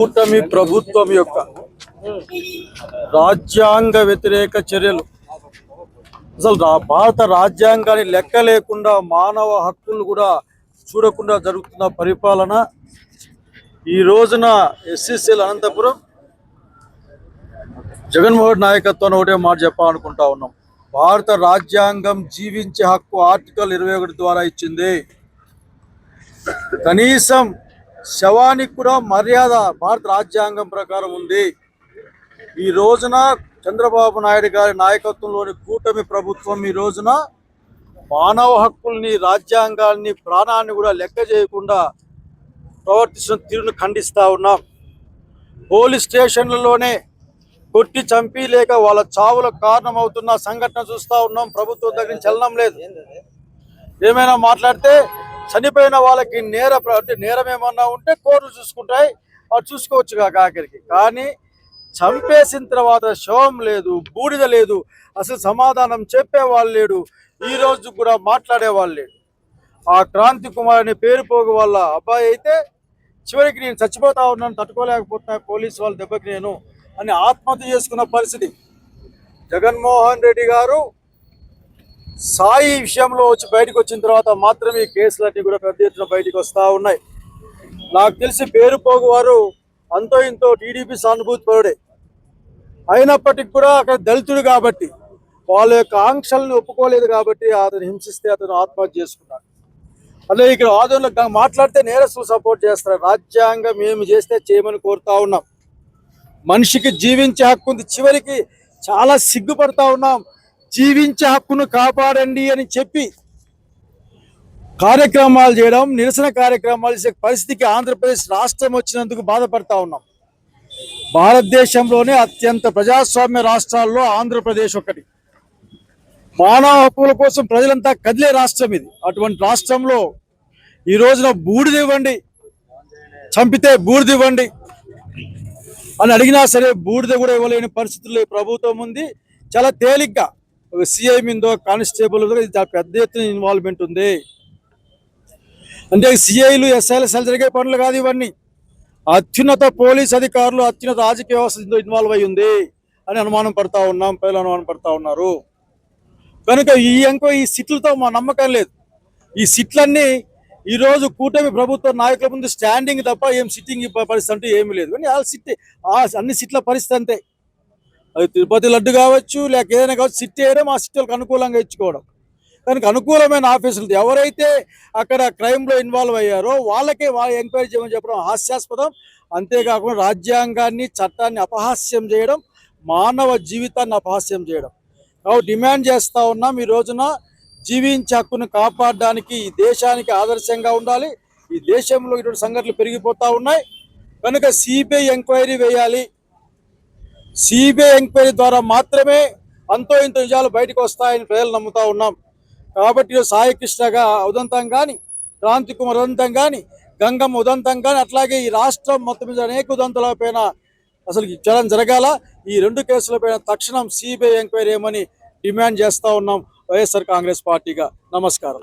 కూటమి ప్రభుత్వం యొక్క రాజ్యాంగ వ్యతిరేక చర్యలు అసలు భారత రాజ్యాంగాన్ని లెక్క లేకుండా మానవ హక్కులు కూడా చూడకుండా జరుగుతున్న పరిపాలన ఈ రోజున ఎస్సీసీల అనంతపురం జగన్మోహన్ నాయకత్వాన్ని ఒకటే మాట చెప్పాలనుకుంటా ఉన్నాం. భారత రాజ్యాంగం జీవించే హక్కు ఆర్టికల్ 21 ద్వారా ఇచ్చింది. కనీసం శవానికి కూడా మర్యాద భారత రాజ్యాంగం ప్రకారం ఉంది. ఈ రోజున చంద్రబాబు నాయుడు గారి నాయకత్వంలోని కూటమి ప్రభుత్వం ఈ రోజున మానవ హక్కుల్ని, రాజ్యాంగాల్ని, ప్రాణాన్ని కూడా లెక్క చేయకుండా ప్రవర్తిస్తున్న తీరును ఖండిస్తూ ఉన్నాం. పోలీస్ స్టేషన్లలోనే కొట్టి చంపి లేక వాళ్ళ చావులకు కారణమవుతున్న సంఘటన చూస్తూ ఉన్నాం. ప్రభుత్వం దగ్గర చలనం లేదు. ఏమైనా మాట్లాడితే చనిపోయిన వాళ్ళకి నేరం ఏమన్నా ఉంటే కోర్టులు చూసుకుంటాయి, వాళ్ళు చూసుకోవచ్చు ఆఖరికి. కానీ చంపేసిన తర్వాత శవం లేదు, బూడిద లేదు, అసలు సమాధానం చెప్పేవాళ్ళు లేడు, ఈ రోజు కూడా మాట్లాడేవాళ్ళు లేడు. ఆ క్రాంతి కుమార్ అనే పేరు పోగు వాళ్ళ అబ్బాయి అయితే చివరికి నేను చచ్చిపోతా ఉన్నాను, తట్టుకోలేకపోతున్నా పోలీసు వాళ్ళ దెబ్బకి నేను అని ఆత్మహత్య చేసుకున్న పరిస్థితి. జగన్మోహన్ రెడ్డి గారు సాయి విషయంలో వచ్చి బయటకు వచ్చిన తర్వాత మాత్రమే ఈ కేసులన్నీ కూడా పెద్ద ఎత్తున బయటకు వస్తూ ఉన్నాయి. నాకు తెలిసి పేరుపోగు వారు అంతో ఇంతో టీడీపీ సానుభూతి పరుడే అయినప్పటికీ కూడా అక్కడ దళితుడు కాబట్టి వాళ్ళ యొక్క ఆంక్షలను ఒప్పుకోలేదు కాబట్టి అతను హింసిస్తే అతను ఆత్మహత్య చేసుకున్నాడు. అదే ఇక్కడ ఆందోళన మాట్లాడితే నేరస్తులు సపోర్ట్ చేస్తారు. రాజ్యాంగం ఏమి చేస్తే చేయమని కోరుతా ఉన్నాం. మనిషికి జీవించే హక్కు ఉంది. చివరికి చాలా సిగ్గుపడతా ఉన్నాం. జీవించే హక్కును కాపాడండి అని చెప్పి కార్యక్రమాలు చేయడం, నిరసన కార్యక్రమాలు చేసే పరిస్థితికి ఆంధ్రప్రదేశ్ రాష్ట్రం వచ్చినందుకు బాధపడతా ఉన్నాం. భారతదేశంలోనే అత్యంత ప్రజాస్వామ్య రాష్ట్రాల్లో ఆంధ్రప్రదేశ్ ఒకటి. మానవ హక్కుల కోసం ప్రజలంతా కదిలే రాష్ట్రం ఇది. అటువంటి రాష్ట్రంలో ఈ రోజున బూడిదివ్వండి, చంపితే బూడిదివ్వండి అని అడిగినా సరే బూడిద కూడా ఇవ్వలేని పరిస్థితుల్లో ప్రభుత్వం ఉంది. చాలా తేలిగ్గా ఒక సిఐ మీదో కానిస్టేబుల్ చాలా పెద్ద ఎత్తున ఇన్వాల్వ్మెంట్ ఉంది. అంటే సిఐలు ఎస్ఐలు జరిగే పనులు కాదు ఇవన్నీ. అత్యున్నత పోలీస్ అధికారులు, అత్యున్నత రాజకీయ వ్యవస్థ ఇన్వాల్వ్ అయి ఉంది అని అనుమానం పడతా ఉన్నాం. ప్రజలు అనుమానం పడతా ఉన్నారు. కనుక ఈ సిట్లతో మా నమ్మకం లేదు. ఈ సిట్లన్నీ ఈరోజు కూటమి ప్రభుత్వ నాయకుల ముందు స్టాండింగ్ తప్ప ఏం సిట్టింగ్ పరిస్థితి అంటే ఏమీ లేదు. కానీ అన్ని సిట్ల పరిస్థితి అంతే. అది తిరుపతి లడ్డు కావచ్చు, లేక ఏదైనా కావచ్చు, సిట్ వేయడం, ఆ సిట్లకు అనుకూలంగా ఇచ్చుకోవడం. కనుక అనుకూలమైన ఆఫీసులు ఎవరైతే అక్కడ క్రైమ్లో ఇన్వాల్వ్ అయ్యారో వాళ్ళకే ఎంక్వైరీ చేయమని చెప్పడం హాస్యాస్పదం. అంతేకాకుండా రాజ్యాంగాన్ని, చట్టాన్ని అపహాస్యం చేయడం, మానవ జీవితాన్ని అపహాస్యం చేయడం. కాబట్టి డిమాండ్ చేస్తూ ఉన్నాం. ఈ రోజున జీవించే హక్కును కాపాడడానికి ఈ దేశానికి ఆదర్శంగా ఉండాలి. ఈ దేశంలో ఇటువంటి సంఘటనలు పెరిగిపోతూ ఉన్నాయి. కనుక సిబిఐ ఎంక్వైరీ వేయాలి. సిబిఐ ఎంక్వైరీ ద్వారా మాత్రమే అంతో ఇంత నిజాలు బయటకు వస్తాయని ప్రజలు నమ్ముతూ ఉన్నాం. కాబట్టి సాయి కృష్ణగా ఉదంతం కానీ, క్రాంతి కుమార్ ఉదంతం కానీ, గంగమ్మ ఉదంతం కానీ, అట్లాగే ఈ రాష్ట్రం మొత్తం మీద అనేక ఉదంతాలపైన అసలు చలనం జరగాల. ఈ 2 కేసులపైన తక్షణం సిబిఐ ఎంక్వైరీ ఏమని డిమాండ్ చేస్తూ ఉన్నాం వైఎస్ఆర్ కాంగ్రెస్ పార్టీగా. నమస్కారం.